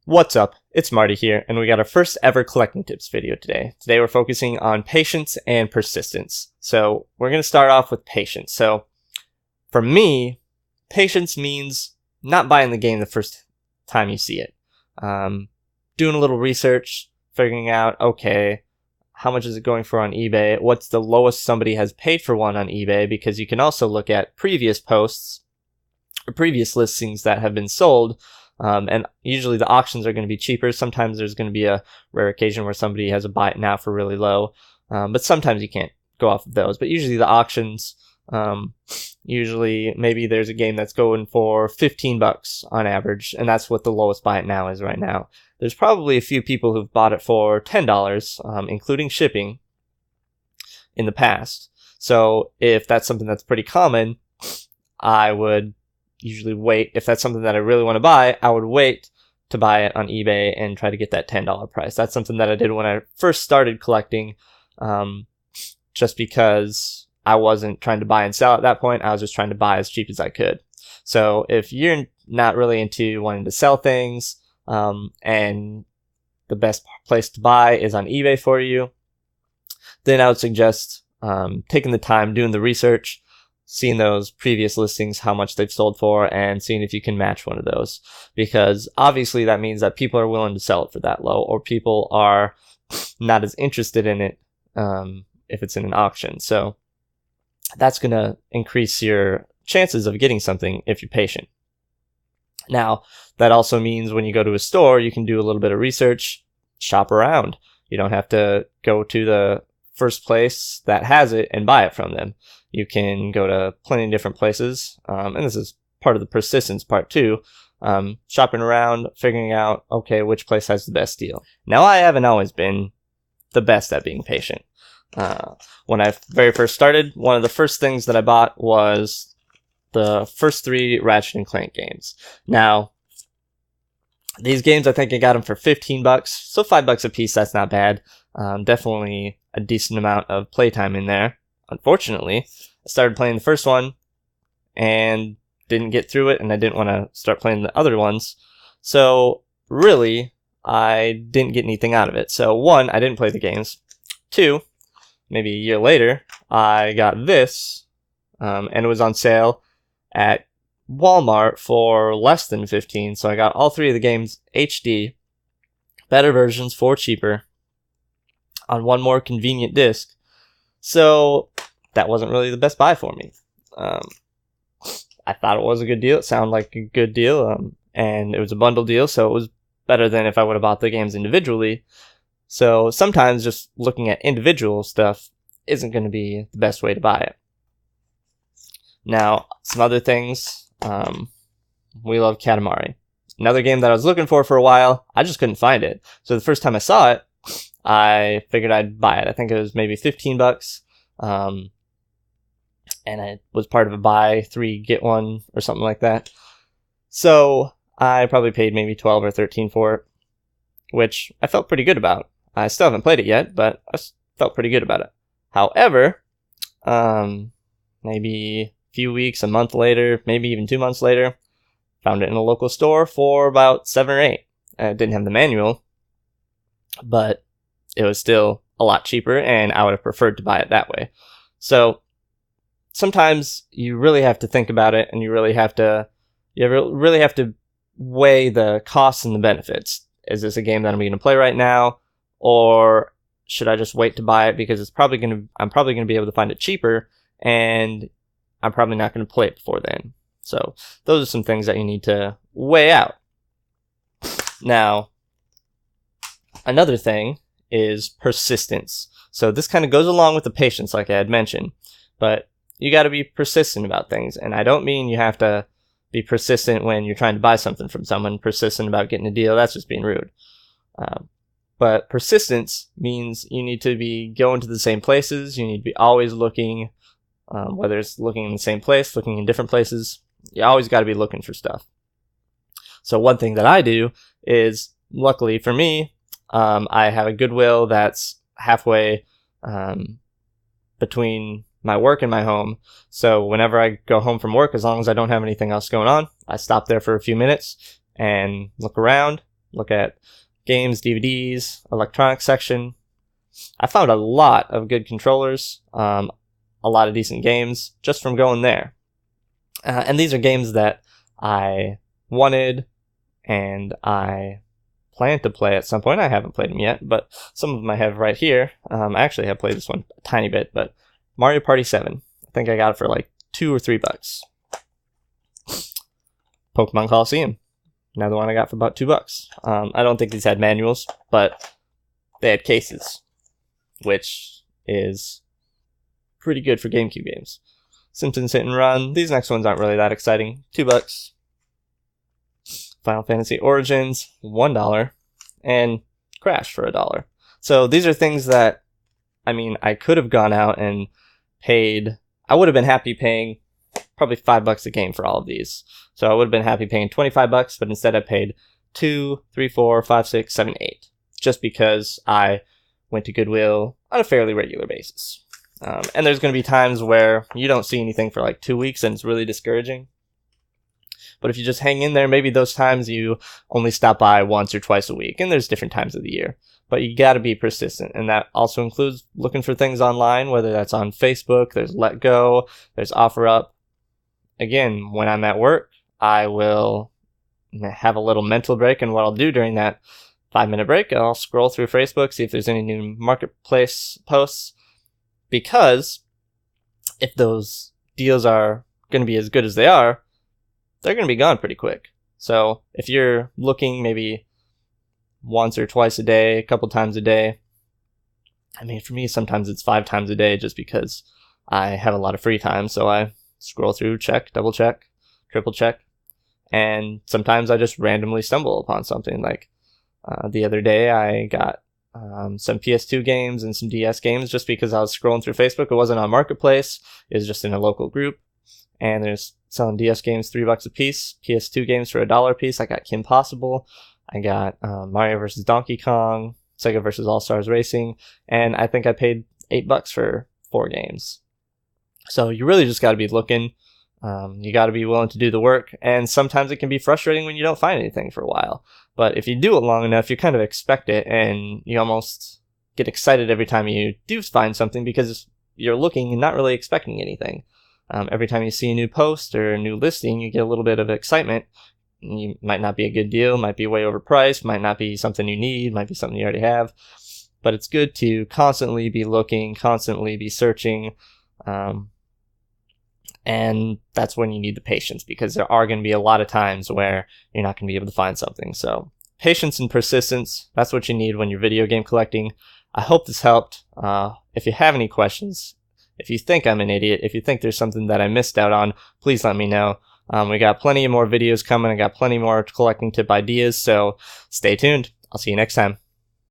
What's up? It's Marty here, and we got our first ever collecting tips video today. Today we're focusing on patience and persistence. So we're going to start off with patience. So for me, patience means not buying the game the first time you see it. Doing a little research, figuring out, okay, how much is it going for on eBay? What's the lowest somebody has paid for one on eBay? Because you can also look at previous posts or previous listings that have been sold. And usually the auctions are going to be cheaper. Sometimes there's going to be a rare occasion where somebody has a buy it now for really low. But sometimes you can't go off of those. But usually the auctions, usually maybe there's a game that's going for $15 on average. And that's what the lowest buy it now is right now. There's probably a few people who've bought it for $10, including shipping in the past. So if that's something that's pretty common, I would usually wait. If that's something that I really want to buy, I would wait to buy it on eBay and try to get that $10 price. That's something that I did when I first started collecting, just because I wasn't trying to buy and sell at that point. I was just trying to buy as cheap as I could. So if you're not really into wanting to sell things, and the best place to buy is on eBay for you, then I would suggest taking the time, doing the research, seeing those previous listings, how much they've sold for, and seeing if you can match one of those. Because obviously that means that people are willing to sell it for that low, or people are not as interested in it if it's in an auction. So that's going to increase your chances of getting something if you're patient. Now, that also means when you go to a store, you can do a little bit of research, shop around. You don't have to go to the first place that has it and buy it from them. You can go to plenty of different places, and this is part of the persistence part too, shopping around, figuring out, okay, which place has the best deal. Now, I haven't always been the best at being patient. When I very first started, one of the first things that I bought was the first 3 Ratchet & Clank games. Now, these games, I think I got them for $15, so $5 a piece, that's not bad. Definitely a decent amount of playtime in there. Unfortunately, I started playing the first one and didn't get through it, and I didn't want to start playing the other ones. So really, I didn't get anything out of it. So 1, I didn't play the games. 2, maybe a year later, I got this, and it was on sale at Walmart for less than $15. So I got all 3 of the games HD, better versions for cheaper, on one more convenient disc. So that wasn't really the best buy for me. I thought it was a good deal. It sounded like a good deal, and it was a bundle deal, so it was better than if I would have bought the games individually. So sometimes just looking at individual stuff isn't going to be the best way to buy it. Now, some other things. We love Katamari. Another game that I was looking for a while. I just couldn't find it. So the first time I saw it, I figured I'd buy it. I think it was maybe $15. And it was part of a buy 3 get 1 or something like that. So I probably paid maybe $12 or $13 for it, which I felt pretty good about. I still haven't played it yet, but I felt pretty good about it. However, maybe a few weeks, a month later, maybe even 2 months later, found it in a local store for about $7 or $8. It didn't have the manual, but it was still a lot cheaper, and I would have preferred to buy it that way. So sometimes you really have to think about it, and you really have to weigh the costs and the benefits. Is this a game that I'm going to play right now, or should I just wait to buy it because I'm probably going to be able to find it cheaper, and I'm probably not going to play it before then. So those are some things that you need to weigh out. Now, another thing is persistence. So this kind of goes along with the patience, like I had mentioned, but you got to be persistent about things. And I don't mean you have to be persistent when you're trying to buy something from someone, persistent about getting a deal. That's just being rude. But persistence means you need to be going to the same places. You need to be always looking, whether it's looking in the same place, looking in different places. You always got to be looking for stuff. So one thing that I do is, luckily for me, I have a Goodwill that's halfway between my work and my home. So whenever I go home from work, as long as I don't have anything else going on, I stop there for a few minutes and look around, look at games, DVDs, electronics section. I found a lot of good controllers, a lot of decent games just from going there. And these are games that I wanted and I plan to play at some point. I haven't played them yet, but some of them I have right here. I actually have played this one a tiny bit, but Mario Party 7. I think I got it for like $2 or $3. Pokemon Coliseum. Another one I got for about $2. I don't think these had manuals, but they had cases, which is pretty good for GameCube games. Simpsons Hit and Run. These next ones aren't really that exciting. $2. Final Fantasy Origins, $1. And Crash for $1. So these are things that, I mean, I could have gone out and paid. I would have been happy paying probably $5 a game for all of these. So I would have been happy paying $25, but instead I paid $2, $3, $4, $5, $6, $7, $8. Just because I went to Goodwill on a fairly regular basis. And there's going to be times where you don't see anything for like 2 weeks and it's really discouraging. But if you just hang in there, maybe those times you only stop by once or twice a week, and there's different times of the year. But you got to be persistent, and that also includes looking for things online, whether that's on Facebook, there's Let Go, there's OfferUp. Again, when I'm at work, I will have a little mental break, and what I'll do during that 5-minute break, I'll scroll through Facebook, see if there's any new marketplace posts, because if those deals are going to be as good as they are, they're going to be gone pretty quick. So if you're looking maybe once or twice a day, a couple times a day, I mean, for me, sometimes it's 5 times a day just because I have a lot of free time. So I scroll through, check, double check, triple check. And sometimes I just randomly stumble upon something. Like the other day, I got some PS2 games and some DS games just because I was scrolling through Facebook. It wasn't on Marketplace. It was just in a local group. And there's selling DS games $3 a piece, PS2 games for $1 a piece. I got Kim Possible. I got Mario vs. Donkey Kong, Sega vs. All-Stars Racing, and I think I paid $8 for 4 games. So you really just got to be looking. You got to be willing to do the work, and sometimes it can be frustrating when you don't find anything for a while. But if you do it long enough, you kind of expect it, and you almost get excited every time you do find something because you're looking and not really expecting anything. Every time you see a new post or a new listing, you get a little bit of excitement. You might not be a good deal, might be way overpriced, might not be something you need, might be something you already have. But it's good to constantly be looking, constantly be searching. And that's when you need the patience, because there are going to be a lot of times where you're not going to be able to find something. So patience and persistence, that's what you need when you're video game collecting. I hope this helped. If you have any questions, if you think I'm an idiot, if you think there's something that I missed out on, please let me know. We got plenty of more videos coming. I got plenty more collecting tip ideas, so stay tuned. I'll see you next time.